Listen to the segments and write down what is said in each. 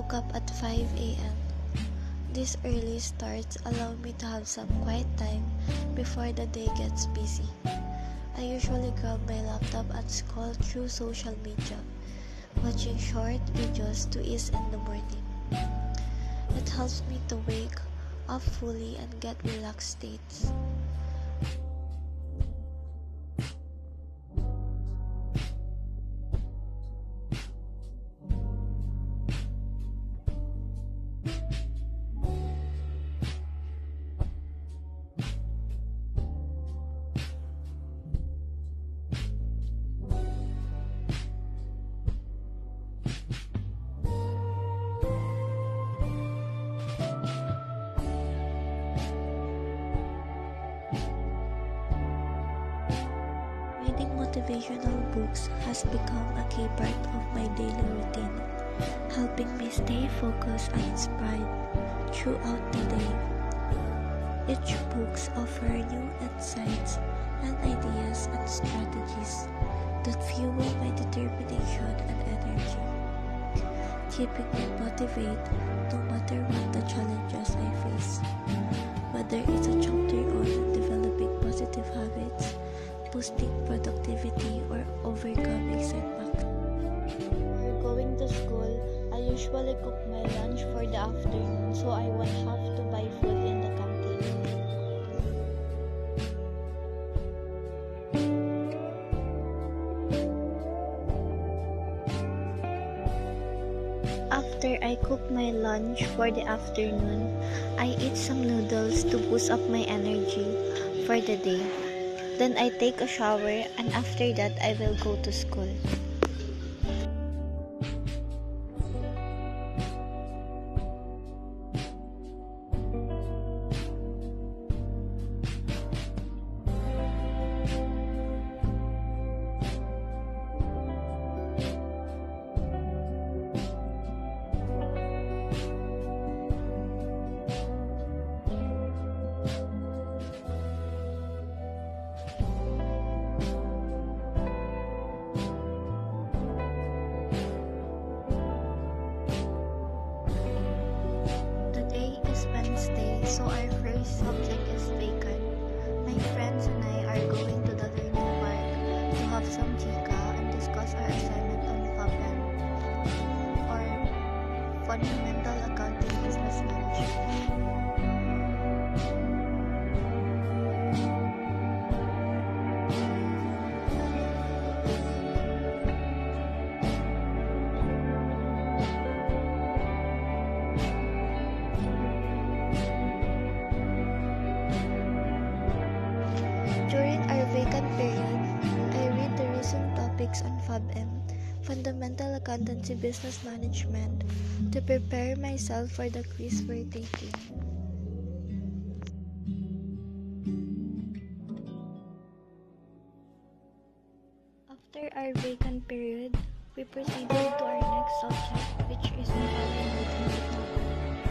woke up at 5 a.m. These early starts allow me to have some quiet time before the day gets busy. I usually grab my laptop and scroll through social media, watching short videos to ease in the morning. It helps me to wake up fully and get relaxed states. Reading motivational books has become a key part of my daily routine, helping me stay focused and inspired throughout the day. Each books offer new insights and ideas and strategies that fuel my determination and energy, keeping me motivated no matter what the challenges I face, whether it's a chapter on developing positive habits, boosting productivity, or overcoming setbacks. Before going to school, I usually cook my lunch for the afternoon so I won't have to buy food in the canteen. After I cook my lunch for the afternoon, I eat some noodles to boost up my energy for the day. Then I take a shower, and after that I will go to school. So our first subject is vacant. My friends and I are going to the learning park to have some chica and discuss our assignment on FAPEN, or Fundamental Accounting Business Management. During our vacant period, I read the recent topics on FABM, Fundamental Accountancy Business Management, to prepare myself for the quiz we're taking. After our vacant period, we proceeded to our next subject, which is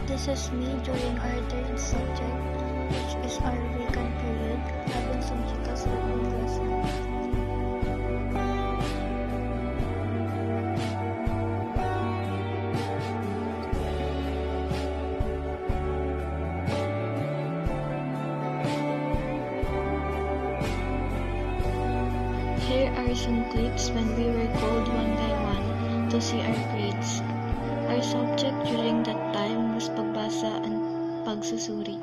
This is me during our third subject, which is our vacant period, having some chicas with my classmates. Here are some clips when we were called one by one to see our grades. Our subject during that time was pagbasa and pagsusuri.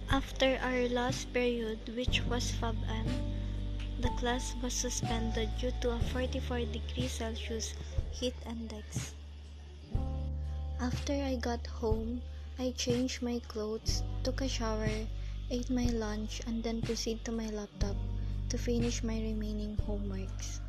After our last period, which was FABM, the class was suspended due to a 44 degrees Celsius heat index. After I got home, I changed my clothes, took a shower, ate my lunch, and then proceeded to my laptop to finish my remaining homeworks.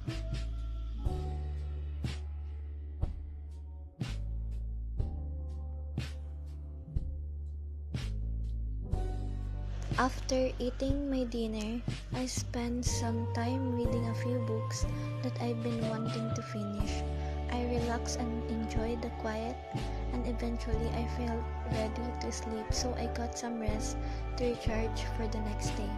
After eating my dinner, I spent some time reading a few books that I've been wanting to finish. I relaxed and enjoyed the quiet, and eventually I felt ready to sleep, so I got some rest to recharge for the next day.